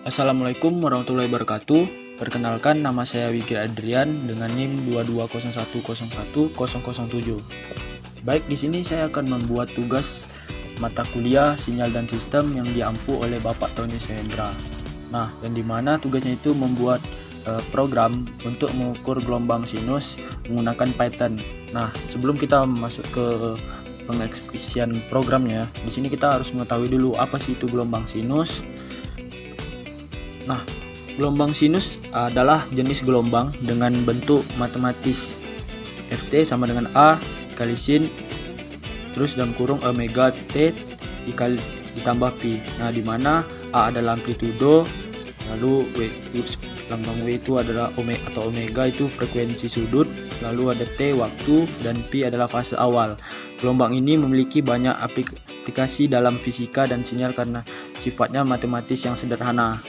Assalamualaikum warahmatullahi wabarakatuh. Perkenalkan, nama saya Wiki Adrian dengan NIM 2201010007. Baik, di sini saya akan membuat tugas mata kuliah sinyal dan sistem yang diampu oleh Bapak Tony Sehendra. Nah, dan di mana tugasnya itu membuat program untuk mengukur gelombang sinus menggunakan Python. Nah, sebelum kita masuk ke pengeksekusian programnya, di sini kita harus mengetahui dulu apa sih itu gelombang sinus. Nah, gelombang sinus adalah jenis gelombang dengan bentuk matematis. Ft sama dengan A kali sin terus dalam kurung omega T ditambah pi. Nah, di mana A adalah amplitudo, lalu lambang W itu adalah omega itu frekuensi sudut, lalu ada T waktu, dan pi adalah fase awal. Gelombang ini memiliki banyak aplikasi dalam fisika dan sinyal karena sifatnya matematis yang sederhana.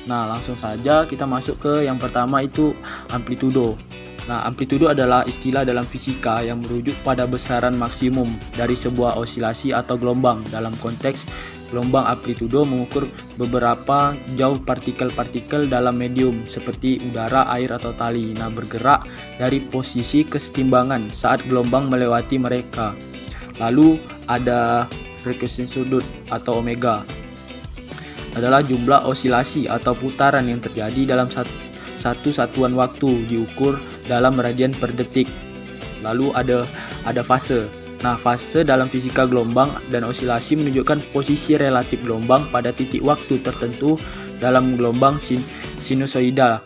Nah, langsung saja kita masuk ke yang pertama, itu amplitudo. Nah, amplitudo adalah istilah dalam fisika yang merujuk pada besaran maksimum dari sebuah osilasi atau gelombang. Dalam konteks gelombang, amplitudo mengukur beberapa jauh partikel-partikel dalam medium seperti udara, air, atau tali. Nah, bergerak dari posisi kesetimbangan saat gelombang melewati mereka. Lalu ada frekuensi sudut atau omega, adalah jumlah osilasi atau putaran yang terjadi dalam satu satuan waktu diukur dalam radian per detik. Lalu ada fase. Nah, fase dalam fisika gelombang dan osilasi menunjukkan posisi relatif gelombang pada titik waktu tertentu dalam gelombang sinusoidal.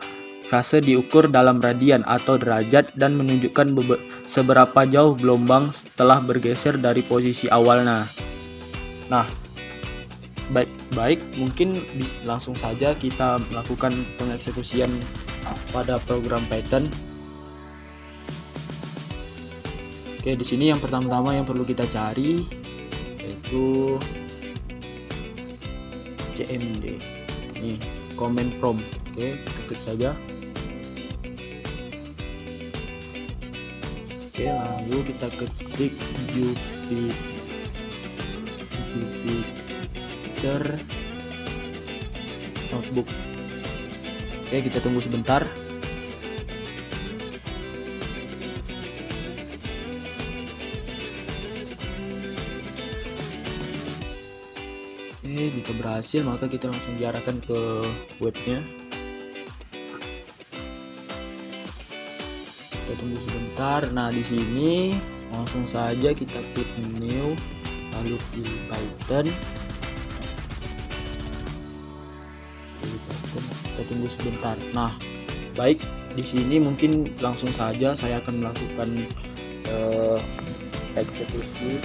Fase diukur dalam radian atau derajat dan menunjukkan seberapa jauh gelombang setelah bergeser dari posisi awalnya. Nah, Baik, mungkin langsung saja kita melakukan pengeksekusian pada program Python. Oke, di sini yang pertama-tama yang perlu kita cari yaitu cmd. Nih, command prompt. Oke, ketik saja. Oke, lalu kita ketik Jupyter notebook. Oke, kita tunggu sebentar. Oke, jika berhasil maka kita langsung diarahkan ke webnya. Kita tunggu sebentar. Nah, di sini langsung saja kita klik new, lalu pilih Python. Kita tunggu sebentar. Nah, baik, di sini mungkin langsung saja saya akan melakukan eksekusi.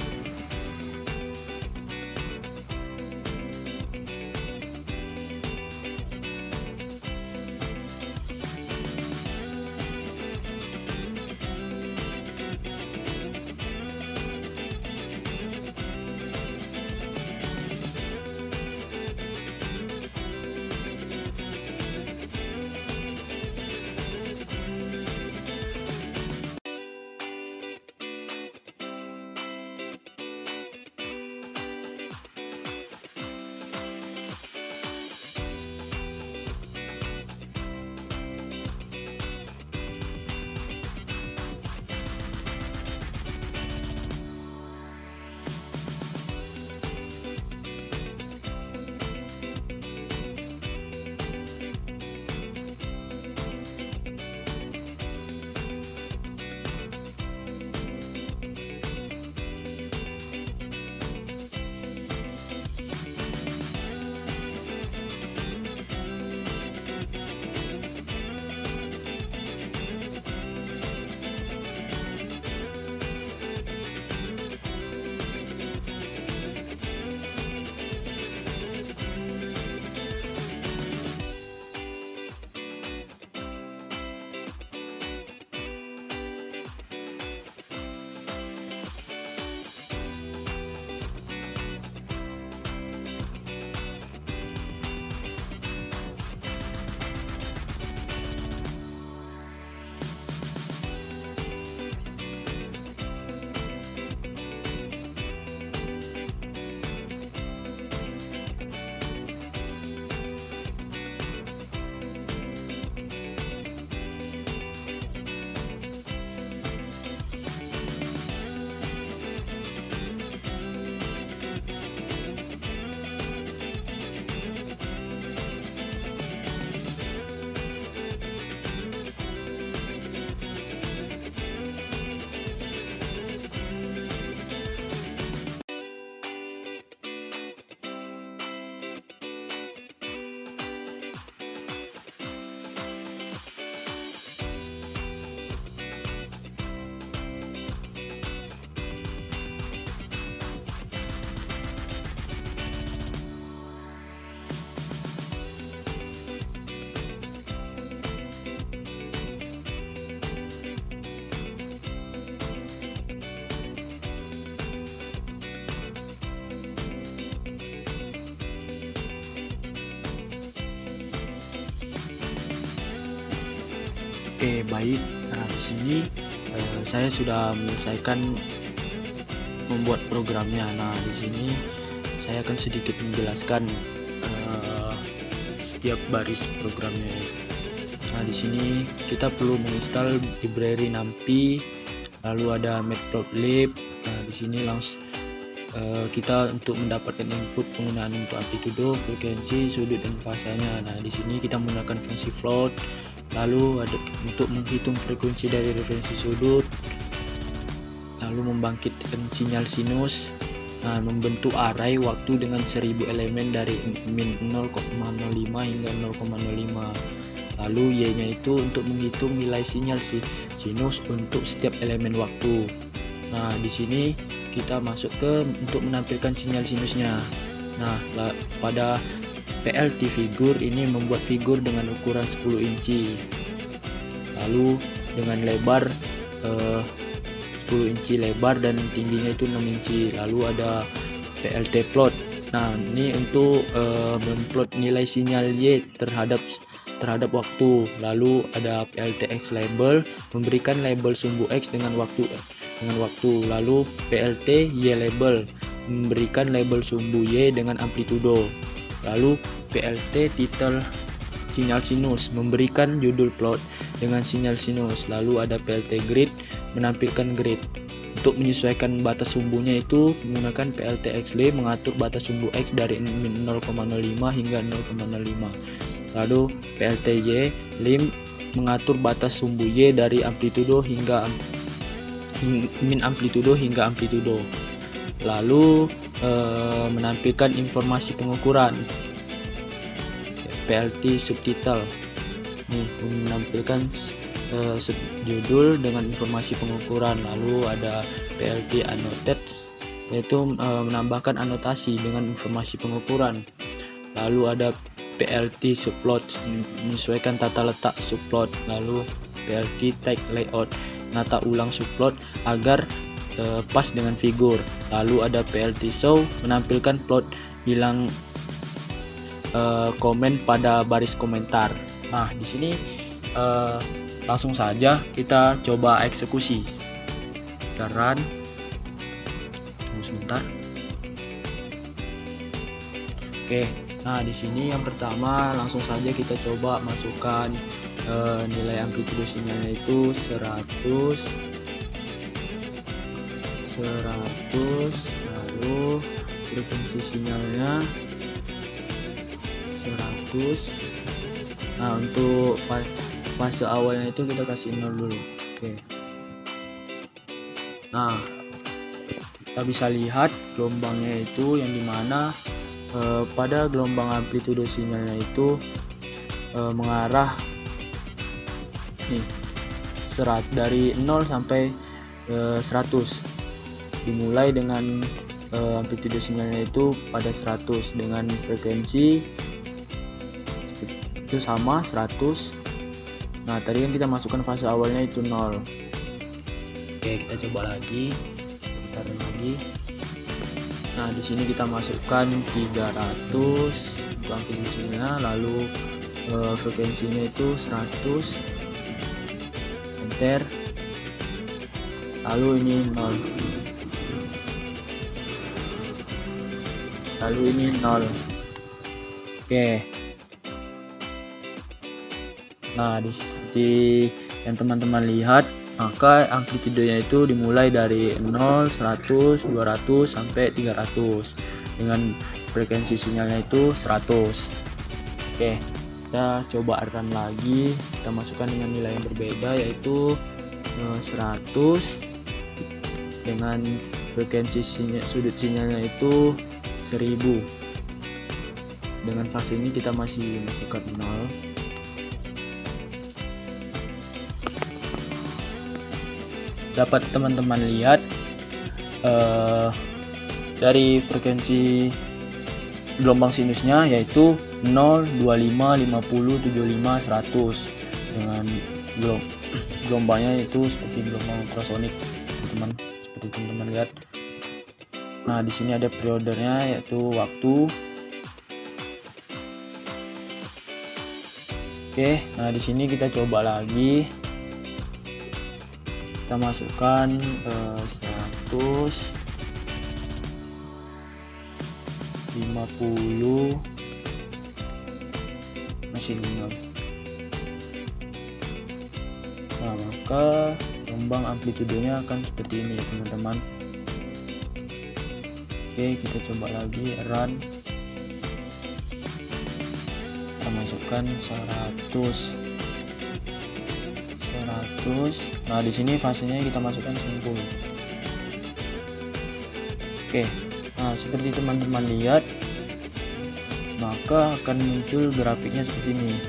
Oke, baik. Nah, di sini saya sudah menyelesaikan membuat programnya. Nah, di sini saya akan sedikit menjelaskan setiap baris programnya. Nah, di sini kita perlu menginstal library NumPy, lalu ada matplotlib. Nah, di sini langsung kita untuk mendapatkan input penggunaan untuk amplitudo, frekuensi, sudut dan fasanya. Nah, di sini kita menggunakan fungsi float. Lalu ada untuk menghitung frekuensi dari referensi sudut, lalu membangkitkan sinyal sinus. Nah, membentuk array waktu dengan 1000 elemen dari min 0,05 hingga 0,05. Lalu y-nya itu untuk menghitung nilai sinyal sinus untuk setiap elemen waktu. Nah, di sini kita masuk ke untuk menampilkan sinyal sinusnya. Nah, pada PLT figur ini membuat figur dengan ukuran 10 inci, lalu dengan lebar 10 inci lebar dan tingginya itu 6 inci. Lalu ada PLT plot. Nah, ini untuk memplot nilai sinyal Y terhadap waktu. Lalu ada PLT X label, memberikan label sumbu X dengan waktu. Lalu PLT Y label, memberikan label sumbu Y dengan amplitudo. Lalu PLT title sinyal sinus, memberikan judul plot dengan sinyal sinus. Lalu ada PLT grid, menampilkan grid. Untuk menyesuaikan batas sumbunya itu menggunakan PLT XLay, mengatur batas sumbu X dari min 0,05 hingga 0,05. Lalu PLT Y lim, mengatur batas sumbu Y dari amplitudo hingga min amplitudo hingga amplitudo. Lalu menampilkan informasi pengukuran. PLT subtitle nih menampilkan subjudul dengan informasi pengukuran. Lalu ada PLT annotate, yaitu menambahkan anotasi dengan informasi pengukuran. Lalu ada PLT subplot, menyesuaikan tata letak subplot. Lalu PLT tag layout, nata ulang subplot agar pas dengan figur. Lalu ada PLT show, menampilkan plot bilang komen pada baris komentar. Nah, di sini langsung saja kita coba eksekusi. Kita run. Tunggu sebentar. Oke. Nah, di sini yang pertama langsung saja kita coba masukkan nilai amplitudo sinyalnya itu 100, lalu frekuensi sinyalnya 100. Nah, untuk fase awalnya itu kita kasih 0 dulu. Oke. Nah, kita bisa lihat gelombangnya itu yang dimana pada gelombang amplitudo sinyalnya itu mengarah nih dari 0 sampai 100. Dimulai dengan amplitudo sinyalnya itu pada 100 dengan frekuensi itu sama 100. Nah, tadi kan kita masukkan fase awalnya itu 0. Oke, kita coba lagi. Kita run lagi. Nah, di sini kita masukkan 300 untuk amplitudonya, lalu frekuensinya itu 100. Enter. Lalu ini 0. Lalu ini 0. Oke. Nah, seperti yang teman-teman lihat, maka amplitudonya itu dimulai dari 0, 100, 200 sampai 300 dengan frekuensi sinyalnya itu 100. Oke, kita coba run lagi. Kita masukkan dengan nilai yang berbeda, yaitu 100 dengan frekuensi sudut sinyalnya itu 1000. Dengan fase ini kita masih masukkan 0. Dapat teman-teman lihat dari frekuensi gelombang sinusnya yaitu 0, 25, 50, 75, 100 dengan gelombangnya itu seperti gelombang ultrasonik, teman-teman, seperti teman-teman lihat. Nah, di sini ada periodenya yaitu waktu. Oke, nah di sini kita coba lagi. kita masukkan 150 masih 5. Nah, maka gelombang amplitudenya akan seperti ini ya teman-teman. Oke, kita coba lagi run. Kita masukkan 100. Nah, di sini fasenya kita masukkan 10. Oke. Nah, seperti teman-teman lihat, maka akan muncul grafiknya seperti ini.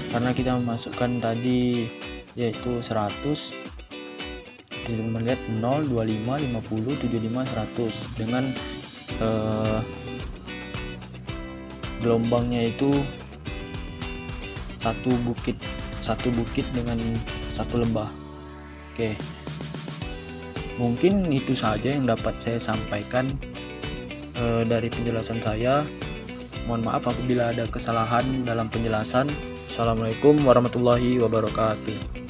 Karena kita memasukkan tadi yaitu 100, teman-teman lihat 0, 25, 50, 75, 100 dengan gelombangnya itu satu bukit dengan satu lembah. Oke, mungkin itu saja yang dapat saya sampaikan dari penjelasan saya. Mohon maaf apabila ada kesalahan dalam penjelasan. Assalamualaikum warahmatullahi wabarakatuh.